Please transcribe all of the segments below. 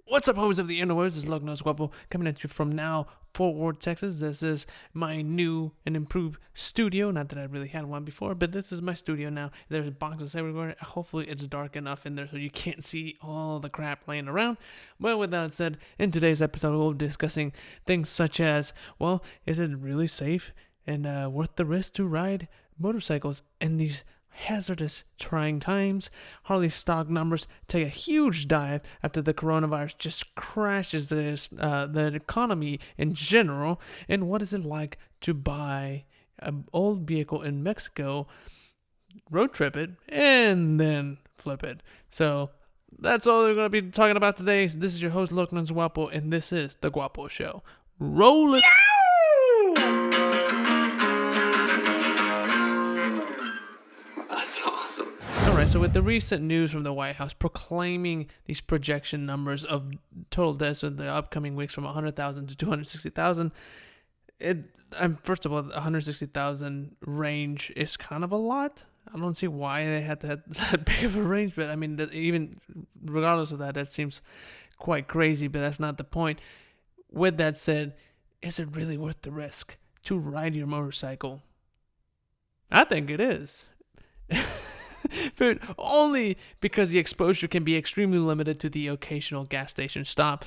What's up, homies of the interwebs? This is Lugnuts.Guapo coming at you from now Fort Worth, Texas. This is my new and improved studio. Not that I really had one before, but this is my studio now. There's boxes everywhere. Hopefully it's dark enough in there so you can't see all the crap laying around. But with that said, in today's episode we'll be discussing things such as, well, is it really safe and worth the risk to ride motorcycles in these hazardous, trying times? Harley stock numbers take a huge dive after the coronavirus just crashes the economy in general. And what is it like to buy an old vehicle in Mexico, road trip it, and then flip it? So that's all we're going to be talking about today. This is your host, Lugnuts.Guapo, and this is The Guapo Show. Roll it! Alright, so with the recent news from the White House proclaiming these projection numbers of total deaths in the upcoming weeks from 100,000 to 260,000, first of all, the 160,000 range is kind of a lot. I don't see why they had to have that big of a range, but I mean, even regardless of that seems quite crazy, but that's not the point. With that said, is it really worth the risk to ride your motorcycle? I think it is. But only because the exposure can be extremely limited to the occasional gas station stop.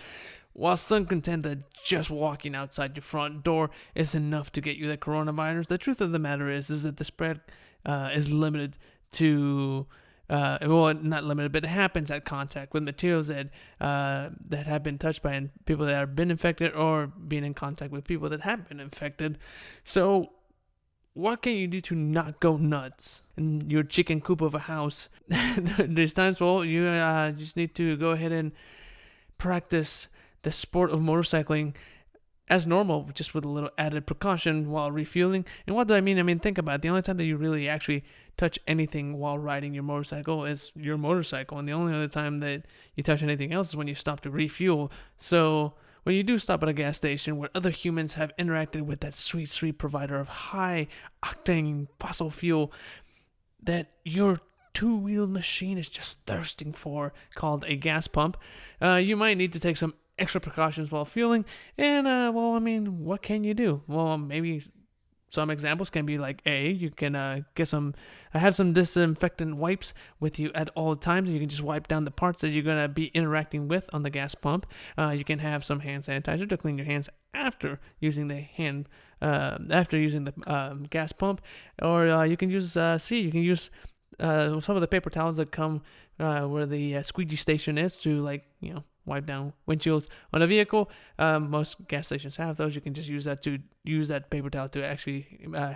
While some contend that just walking outside your front door is enough to get you the coronavirus, the truth of the matter is that the spread is limited to, well, not limited, but it happens at contact with materials that have been touched by people that have been infected or being in contact with people that have been infected. So what can you do to not go nuts in your chicken coop of a house? There's times, well, you just need to go ahead and practice the sport of motorcycling as normal, just with a little added precaution while refueling. And what do I mean? I mean, think about it. The only time that you really actually touch anything while riding your motorcycle is your motorcycle. And the only other time that you touch anything else is when you stop to refuel. So when you do stop at a gas station where other humans have interacted with that sweet, sweet provider of high-octane fossil fuel that your two-wheeled machine is just thirsting for, called a gas pump, you might need to take some extra precautions while fueling. And, well, I mean, what can you do? Well, maybe some examples can be like, you can have some disinfectant wipes with you at all times. You can just wipe down the parts that you're going to be interacting with on the gas pump. You can have some hand sanitizer to clean your hands after using the gas pump. Or you can use, you can use some of the paper towels that come where the squeegee station is to, wipe down windshields on a vehicle. Most gas stations have those. You can just use that paper towel to actually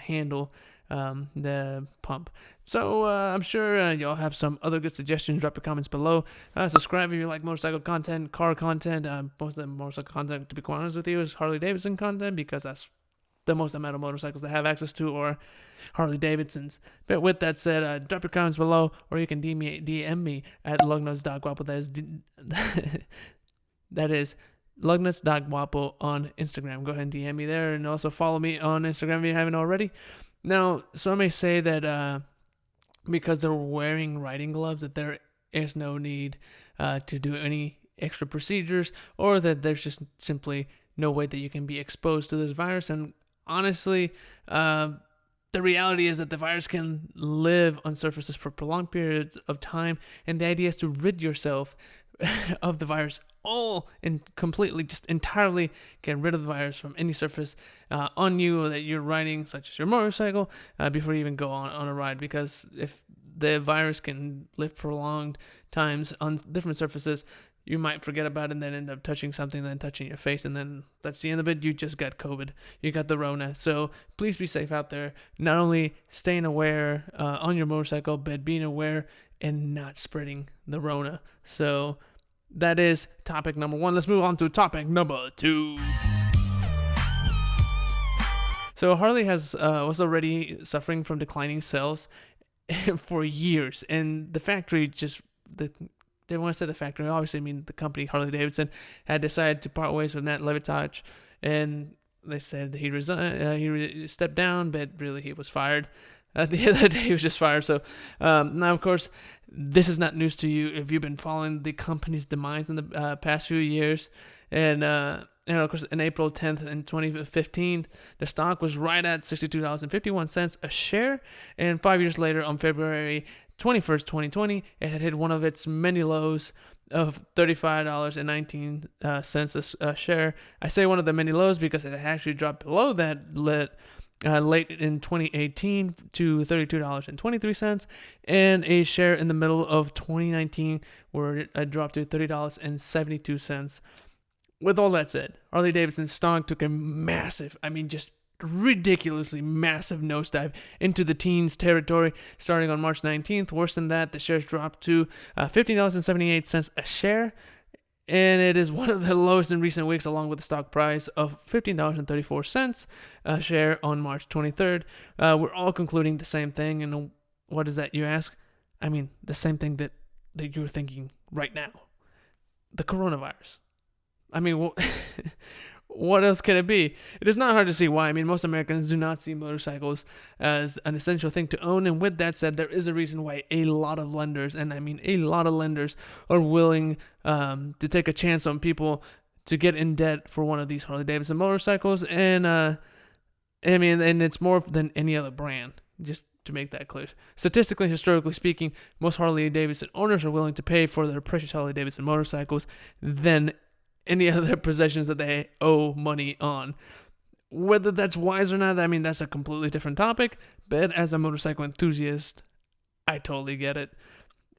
handle the pump. So I'm sure y'all have some other good suggestions. Drop your comments below. Subscribe if you like motorcycle content, car content. Most of the motorcycle content, to be quite honest with you, is Harley-Davidson content, because that's the most amount of motorcycles that have access to, or Harley-Davidsons. But with that said, drop your comments below, or you can DM me at Lugnuts.Guapo. That is Lugnuts.Guapo on Instagram. Go ahead and DM me there, and also follow me on Instagram if you haven't already. Now, some may say that because they're wearing riding gloves, that there is no need to do any extra procedures, or that there's just simply no way that you can be exposed to this virus. And honestly, the reality is that the virus can live on surfaces for prolonged periods of time, and the idea is to rid yourself of the virus completely, just entirely get rid of the virus from any surface on you or that you're riding, such as your motorcycle, before you even go on a ride. Because if the virus can live prolonged times on different surfaces, you might forget about it and then end up touching something, then touching your face, and then that's the end of it. You just got COVID. You got the Rona. So please be safe out there. Not only staying aware on your motorcycle, but being aware and not spreading the Rona. So that is topic number 1. Let's move on to topic number 2. So Harley was already suffering from declining sales for years, and the factory when I say the factory, obviously I mean the company Harley-Davidson had decided to part ways with Matt Levitage, and they said he stepped down, but really he was fired. the other day he was just fired. So now, of course, this is not news to you if you've been following the company's demise in the past few years. And of course, in April 10th in 2015, the stock was right at $62.51 a share. And 5 years later, on February 21st, 2020, it had hit one of its many lows of $35.19 a share. I say one of the many lows because it actually dropped below that late in 2018 to $32.23, and a share in the middle of 2019 where it dropped to $30.72. With all that said, Harley-Davidson stock took a massive, just ridiculously massive nosedive into the teens territory starting on March 19th. Worse than that, the shares dropped to $15.78 a share, and it is one of the lowest in recent weeks, along with the stock price of $15.34 a share on March 23rd. We're all concluding the same thing, and what is that, you ask? The same thing that you're thinking right now. The coronavirus. What else can it be? It is not hard to see why. Most Americans do not see motorcycles as an essential thing to own. And with that said, there is a reason why a lot of lenders, are willing to take a chance on people to get in debt for one of these Harley-Davidson motorcycles. And it's more than any other brand, just to make that clear. Statistically, historically speaking, most Harley-Davidson owners are willing to pay for their precious Harley-Davidson motorcycles than any other possessions that they owe money on. Whether that's wise or not, that's a completely different topic. But as a motorcycle enthusiast, I totally get it.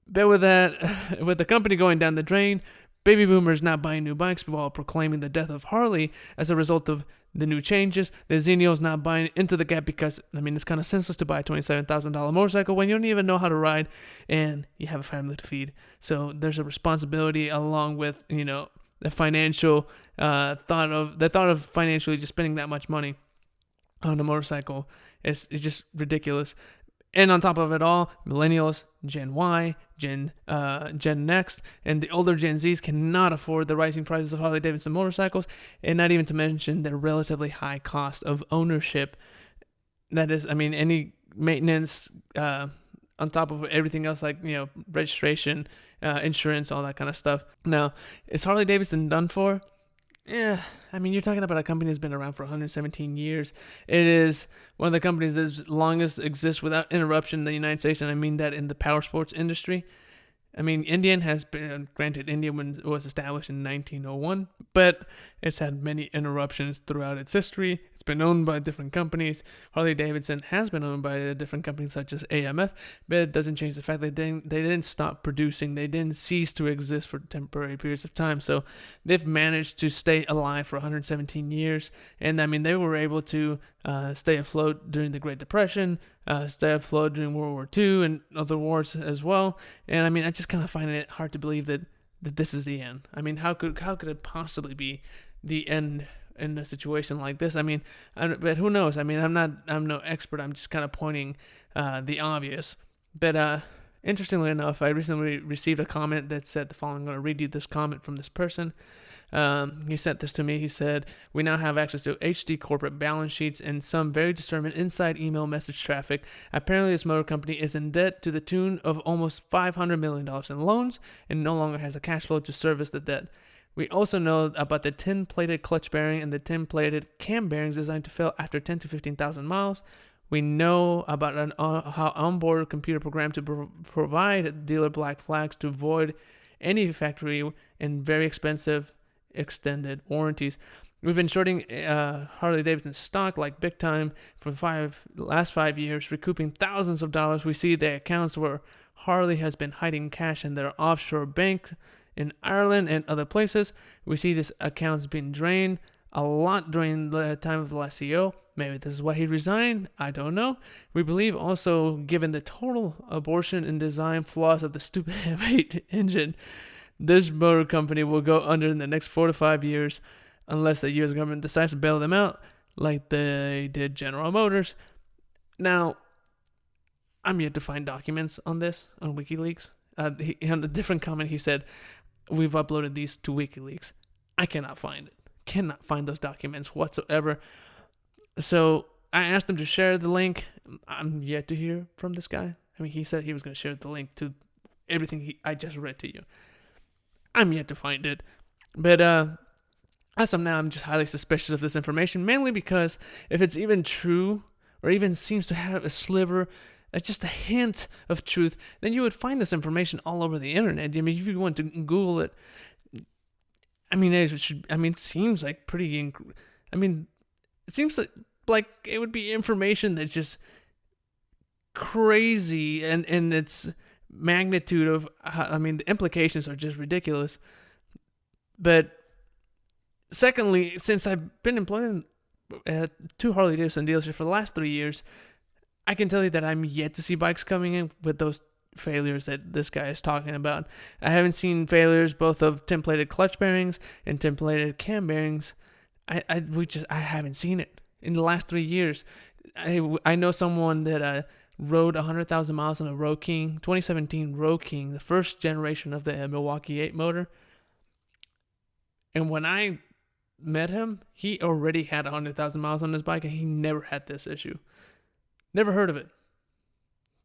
But with that, with the company going down the drain, baby boomers not buying new bikes while proclaiming the death of Harley as a result of the new changes, the Xenials not buying into the gap because, it's kind of senseless to buy a $27,000 motorcycle when you don't even know how to ride and you have a family to feed. So there's a responsibility along with, the financial thought of financially just spending that much money on a motorcycle is just ridiculous. And on top of it all, millennials, Gen Y, Gen Next, and the older Gen Zs cannot afford the rising prices of Harley-Davidson motorcycles, and not even to mention their relatively high cost of ownership. That is, any maintenance on top of everything else, like, registration, insurance, all that kind of stuff. Now, is Harley-Davidson done for? Yeah, you're talking about a company that's been around for 117 years. It is one of the companies that's longest exists without interruption in the United States, and I mean that in the power sports industry. Indian has been, granted, Indian was established in 1901, but it's had many interruptions throughout its history. It's been owned by different companies. Harley-Davidson has been owned by different companies such as AMF, but it doesn't change the fact that they didn't stop producing. They didn't cease to exist for temporary periods of time. So they've managed to stay alive for 117 years, and they were able to stay afloat during the Great Depression, stay afloat during World War II and other wars as well. And I just kind of find it hard to believe that this is the end. How could it possibly be the end in a situation like this? But who knows? I'm no expert. I'm just kind of pointing the obvious. But interestingly enough, I recently received a comment that said the following. I'm going to read you this comment from this person. He sent this to me. He said, "We now have access to HD corporate balance sheets and some very disturbing inside email message traffic. Apparently, this motor company is in debt to the tune of almost $500 million in loans and no longer has the cash flow to service the debt. We also know about the tin-plated clutch bearing and the tin-plated cam bearings designed to fail after 10 to 15,000 miles. We know about how onboard computer program to provide dealer black flags to avoid any factory and very expensive extended warranties. We've been shorting Harley-Davidson stock like big time for the last 5 years, recouping thousands of dollars. We see the accounts where Harley has been hiding cash in their offshore bank in Ireland and other places. We see these accounts being drained a lot during the time of the last CEO. Maybe this is why he resigned. I don't know. We believe also, given the total abortion and design flaws of the stupid M8 engine, this motor company will go under in the next 4 to 5 years unless the U.S. government decides to bail them out like they did General Motors." Now, I'm yet to find documents on this on WikiLeaks. On a different comment, he said, "We've uploaded these to WikiLeaks." I cannot find it. Cannot find those documents whatsoever. So I asked him to share the link. I'm yet to hear from this guy. I mean, he said he was going to share the link to everything I just read to you. I'm yet to find it. But as of now, I'm just highly suspicious of this information, mainly because if it's even true, or even seems to have a sliver, just a hint of truth, then you would find this information all over the internet. I mean, if you want to Google it, I mean, it seems like pretty. I mean, it seems like it would be information that's just crazy, and its magnitude of. I mean, the implications are just ridiculous. But secondly, since I've been employed at 2 Harley-Davidson dealerships for the last 3 years, I can tell you that I'm yet to see bikes coming in with those failures that this guy is talking about. I haven't seen failures both of templated clutch bearings and templated cam bearings. I haven't seen it in the last 3 years. I know someone that rode 100,000 miles on a Road King, 2017 Road King, the first generation of the Milwaukee 8 motor. And when I met him, he already had 100,000 miles on his bike, and he never had this issue. Never heard of it.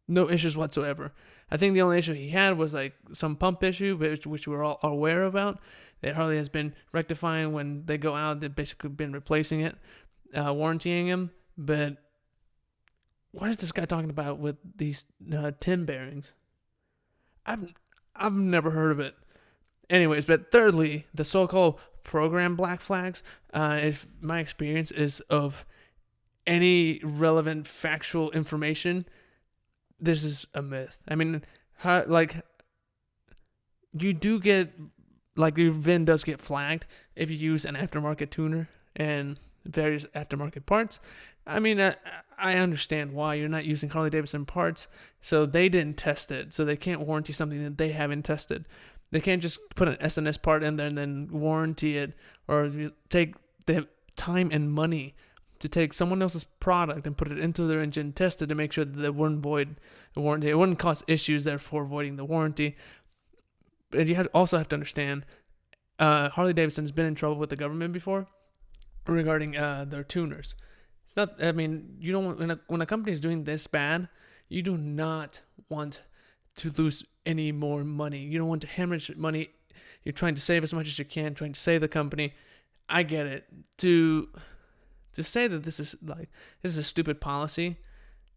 No issues whatsoever. I think the only issue he had was like some pump issue, which we're all aware about, that Harley has been rectifying when they go out. They've basically been replacing it, warrantying him. But what is this guy talking about with these tin bearings? I've never heard of it. Anyways, but thirdly, the so-called program black flags, if my experience is of any relevant factual information, this is a myth. I mean, you do get, like, your VIN does get flagged if you use an aftermarket tuner and various aftermarket parts. I mean, I understand why you're not using Harley-Davidson parts, so they didn't test it, so they can't warranty something that they haven't tested. They can't just put an SNS part in there and then warranty it, or take the time and money to take someone else's product and put it into their engine, test it to make sure that they wouldn't void the warranty. It wouldn't cause issues, therefore voiding the warranty. But you also have to understand, Harley-Davidson has been in trouble with the government before regarding their tuners. It's not. I mean, you don't want, when a company is doing this bad, you do not want to lose any more money. You don't want to hemorrhage money. You're trying to save as much as you can, trying to save the company. I get it. To say that this is a stupid policy,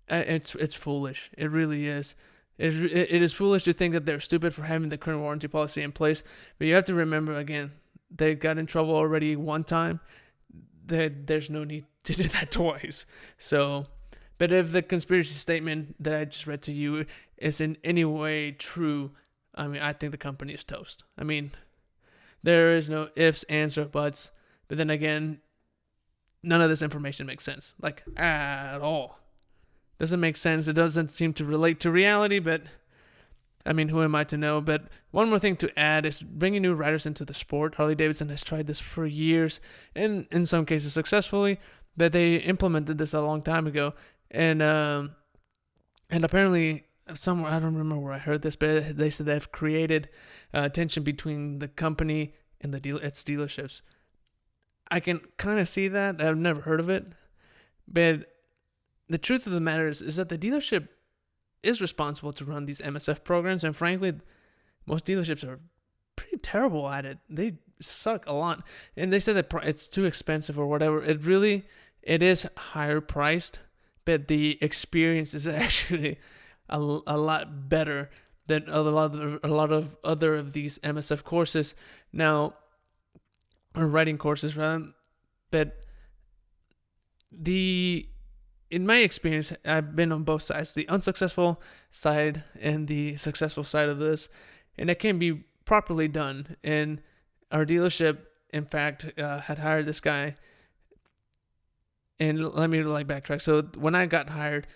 it's foolish. It really is. It is foolish to think that they're stupid for having the current warranty policy in place. But you have to remember, again, they got in trouble already one time. That there's no need to do that twice. So, but if the conspiracy statement that I just read to you is in any way true, I mean, I think the company is toast. I mean, there is no ifs, ands, or buts. But then again, none of this information makes sense, like, at all. Doesn't make sense. It doesn't seem to relate to reality, but I mean, who am I to know? But one more thing to add is bringing new riders into the sport. Harley-Davidson has tried this for years, and in some cases successfully, but they implemented this a long time ago. And apparently, somewhere, I don't remember where I heard this, but they said they've created tension between the company and its dealerships. I can kind of see that. I've never heard of it. But the truth of the matter is that the dealership is responsible to run these MSF programs, and frankly, most dealerships are pretty terrible at it. They suck a lot, and they say that it's too expensive or whatever. It is higher priced, but the experience is actually a lot better than a lot of other of these MSF courses now, or writing courses rather. But in my experience, I've been on both sides, the unsuccessful side and the successful side of this, and it can be properly done. And our dealership, in fact, had hired this guy. And let me backtrack. So when I got hired,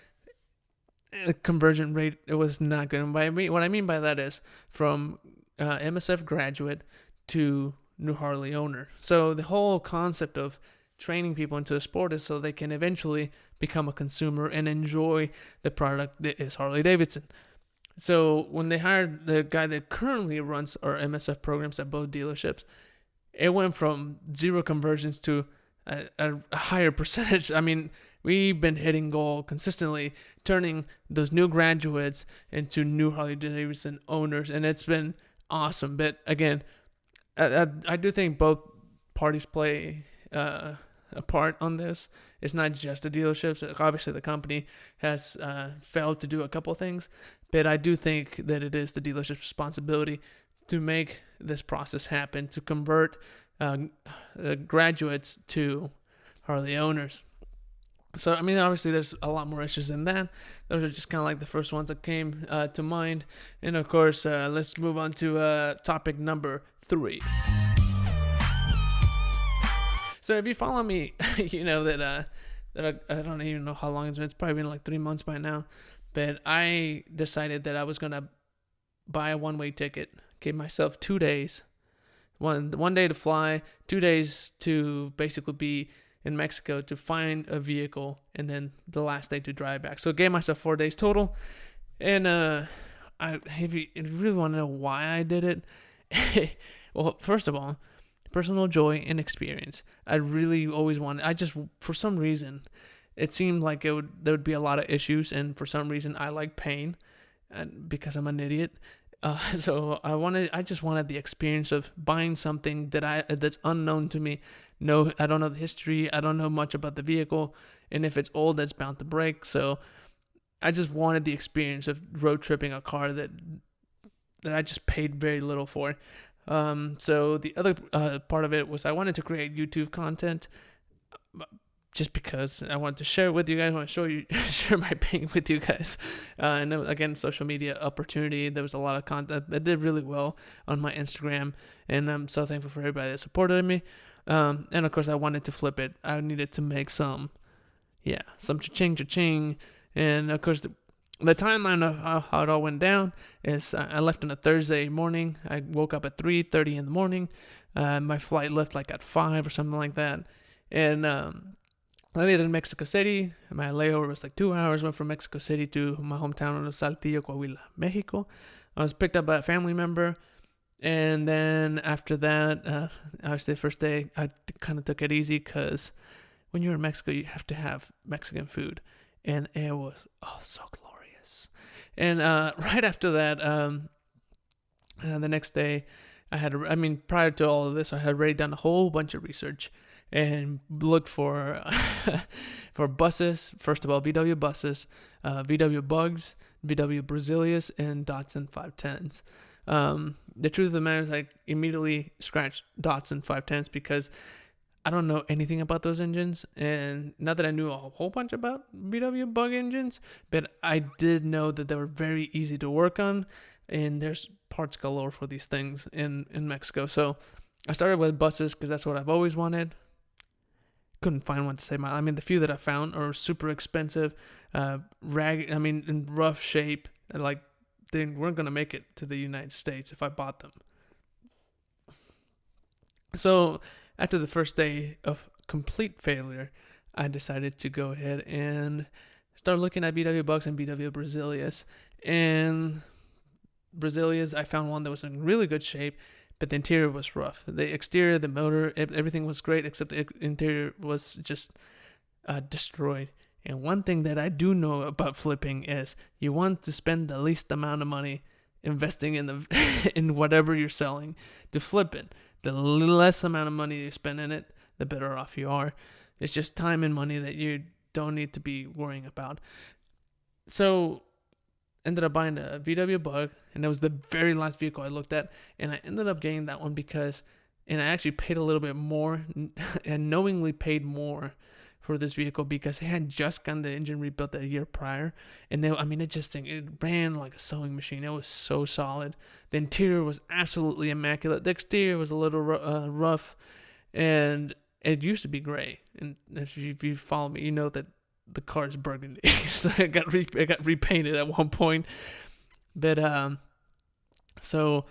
the conversion rate, it was not good. And what I mean by that is from MSF graduate to new Harley owner. So the whole concept of training people into the sport is so they can eventually become a consumer and enjoy the product that is Harley-Davidson. So when they hired the guy that currently runs our MSF programs at both dealerships, it went from 0 conversions to a higher percentage. I mean, we've been hitting goal consistently, turning those new graduates into new Harley-Davidson owners, and it's been awesome. But again, I do think both parties play a part on this. It's not just the dealerships. Obviously, the company has failed to do a couple things, but I do think that it is the dealership's responsibility to make this process happen, to convert graduates to Harley owners. So, I mean, obviously, there's a lot more issues than that. Those are just kind of like the first ones that came to mind. And of course, let's move on to topic number 3. So, if you follow me, you know that I don't even know how long it's been. It's probably been like 3 months by now. But I decided that I was gonna buy a one-way ticket. Gave myself 2 days, one day to fly, 2 days to basically be in Mexico to find a vehicle, and then the last day to drive back. So I gave myself 4 days total. And if you really want to know why I did it, well, first of all, personal joy and experience. I really always wanted. For some reason, it seemed like there would be a lot of issues, and for some reason, I like pain, and because I'm an idiot. So I just wanted the experience of buying something that's unknown to me. No, I don't know the history. I don't know much about the vehicle, and if it's old, that's bound to break. So I just wanted the experience of road tripping a car that I just paid very little for. So the other part of it was I wanted to create YouTube content, just because I wanted to share it with you guys. I want to share my pain with you guys. And again, social media opportunity. There was a lot of content that did really well on my Instagram, and I'm so thankful for everybody that supported me. And of course, I wanted to flip it. I needed to make some cha-ching. And of course, the timeline of how it all went down is I left on a Thursday morning. I woke up at 3:30 in the morning. My flight left like at 5 or something like that. And I landed in Mexico City. My layover was like 2 hours. Went from Mexico City to my hometown of Saltillo, Coahuila, Mexico. I was picked up by a family member. And then after that, obviously the first day, I kind of took it easy because when you're in Mexico, you have to have Mexican food. And it was, so glorious. And right after that, the next day, prior to all of this, I had already done a whole bunch of research and looked for for buses. First of all, VW buses, VW Bugs, VW Brazilias, and Datsun 510s. The truth of the matter is I immediately scratched Datsun 510s because I don't know anything about those engines, and not that I knew a whole bunch about VW Bug engines, but I did know that they were very easy to work on, and there's parts galore for these things in Mexico. So I started with buses because that's what I've always wanted. Couldn't find one to save the few that I found are super expensive, in rough shape, like they weren't going to make it to the United States if I bought them. So after the first day of complete failure, I decided to go ahead and start looking at VW Bugs and VW Brazilias. And Brazilias, I found one that was in really good shape, but the interior was rough. The exterior, the motor, everything was great, except the interior was just destroyed. And one thing that I do know about flipping is you want to spend the least amount of money investing in in whatever you're selling to flip it. The less amount of money you spend in it, the better off you are. It's just time and money that you don't need to be worrying about. So ended up buying a VW Bug, and that was the very last vehicle I looked at, and I ended up getting that one and I actually paid a little bit more, and knowingly paid more for this vehicle because it had just gotten the engine rebuilt a year prior, and it ran like a sewing machine. It was so solid. The interior was absolutely immaculate. The exterior was a little rough, and it used to be gray. And if you follow me, you know that the car is burgundy. So it got repainted at one point. But so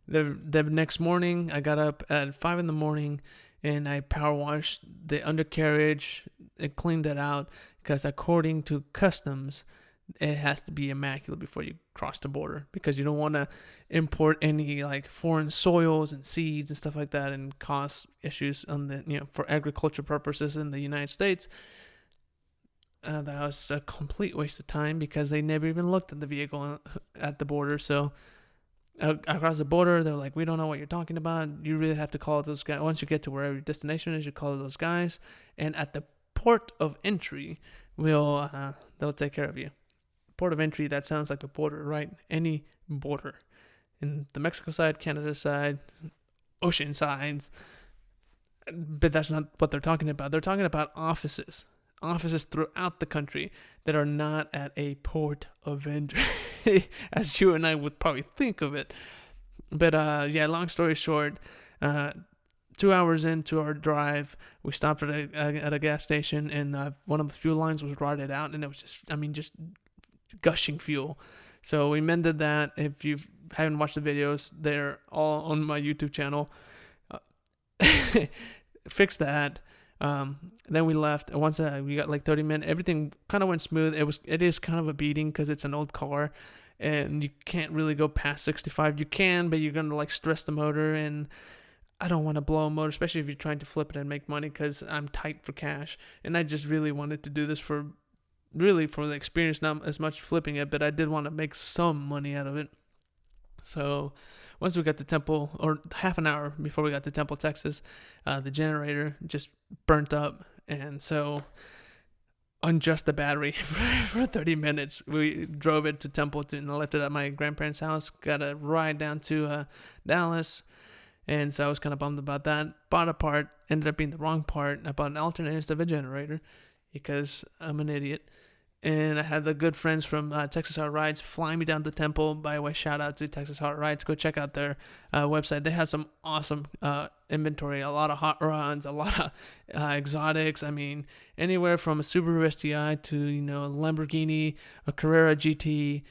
the next morning, I got up at 5 a.m. and I power washed the undercarriage and cleaned it out because according to customs, it has to be immaculate before you cross the border because you don't want to import any like foreign soils and seeds and stuff like that and cause issues on for agriculture purposes in the United States. that was a complete waste of time because they never even looked at the vehicle at the border. So across the border, they're like, we don't know what you're talking about. You really have to call those guys. Once you get to wherever your destination is, you call those guys. And at the port of entry, they'll take care of you. Port of entry, that sounds like the border, right? Any border. In the Mexico side, Canada side, ocean sides. But that's not what they're talking about. They're talking about offices throughout the country that are not at a port of entry, as you and I would probably think of it. But long story short, 2 hours into our drive, we stopped at a gas station, and one of the fuel lines was rotted out, and it was just gushing fuel. So we mended that. If you haven't watched the videos, they're all on my YouTube channel. Fixed that. Then we left. Once we got like 30 minutes, everything kind of went smooth. It is kind of a beating because it's an old car, and you can't really go past 65. You can, but you're gonna like stress the motor, and I don't want to blow a motor, especially if you're trying to flip it and make money, because I'm tight for cash, and I just really wanted to do this for the experience, not as much flipping it, but I did want to make some money out of it. So once we got to Temple, or half an hour before we got to Temple, Texas, the generator just burnt up, and so unjust the battery for 30 minutes. We drove it to Temple and left it at my grandparents' house. Got a ride down to Dallas, and so I was kind of bummed about that. Bought a part, ended up being the wrong part. I bought an alternator instead of a generator because I'm an idiot. And I had the good friends from Texas Hot Rides fly me down to Temple. By the way, shout out to Texas Hot Rides. Go check out their website. They have some awesome inventory. A lot of hot rods, a lot of exotics. I mean, anywhere from a Subaru STI to, a Lamborghini, a Carrera GT.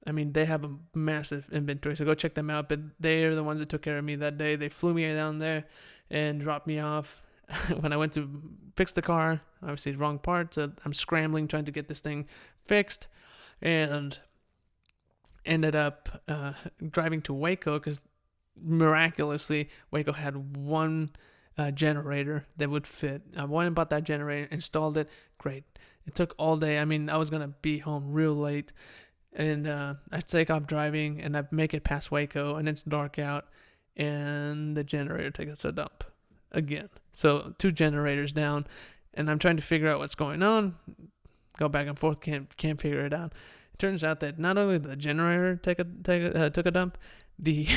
I mean, they have a massive inventory. So go check them out. But they are the ones that took care of me that day. They flew me down there and dropped me off. When I went to fix the car, obviously the wrong part, so I'm scrambling trying to get this thing fixed, and ended up driving to Waco because miraculously Waco had one generator that would fit. I went and bought that generator, installed it. Great. It took all day. I mean, I was gonna be home real late, and I take off driving, and I make it past Waco, and it's dark out, and the generator takes a dump again. So 2 generators down, and I'm trying to figure out what's going on. Go back and forth, can't figure it out. It turns out that not only the generator took a dump, the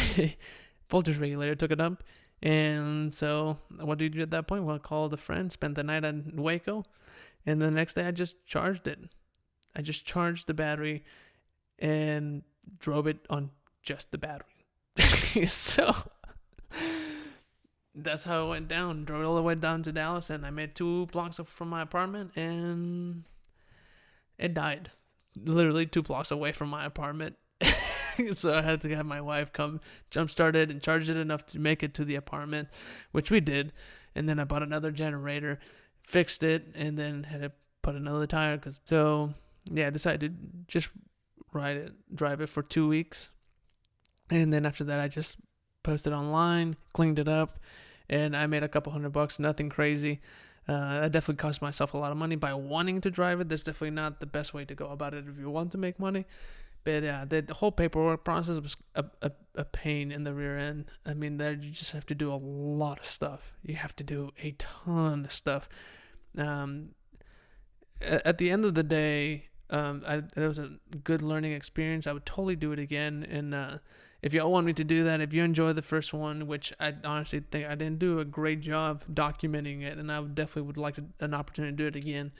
voltage regulator took a dump. And so what did you do at that point? Well, I called a friend, spent the night in Waco, and the next day I just charged it. I just charged the battery and drove it on just the battery. So that's how it went down. Drove it all the way down to Dallas, and I made 2 blocks from my apartment, and it died. Literally 2 blocks away from my apartment. So I had to have my wife come jumpstart it and charge it enough to make it to the apartment, which we did. And then I bought another generator, fixed it, and then had to put another tire. I decided to just drive it for 2 weeks. And then after that, I just posted online, cleaned it up, and I made a couple $100, nothing crazy. I definitely cost myself a lot of money by wanting to drive it. That's definitely not the best way to go about it if you want to make money. But the whole paperwork process was a pain in the rear end. I mean, there you just have to do a lot of stuff. You have to do a ton of stuff. At the end of the day, it was a good learning experience. I would totally do it again. And if y'all want me to do that, if you enjoy the first one, which I honestly think I didn't do a great job documenting it, and I definitely would like an opportunity to do it again.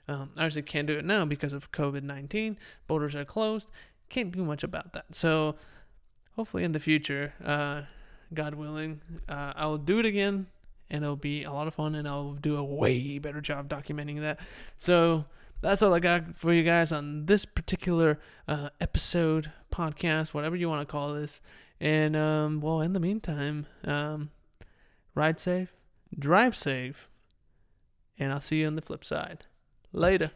I obviously can't do it now because of COVID-19. Borders are closed. Can't do much about that. So hopefully in the future, God willing, I'll do it again, and it'll be a lot of fun, and I'll do a way better job documenting that. So that's all I got for you guys on this particular episode, podcast, whatever you want to call this. And, in the meantime, ride safe, drive safe, and I'll see you on the flip side. Later.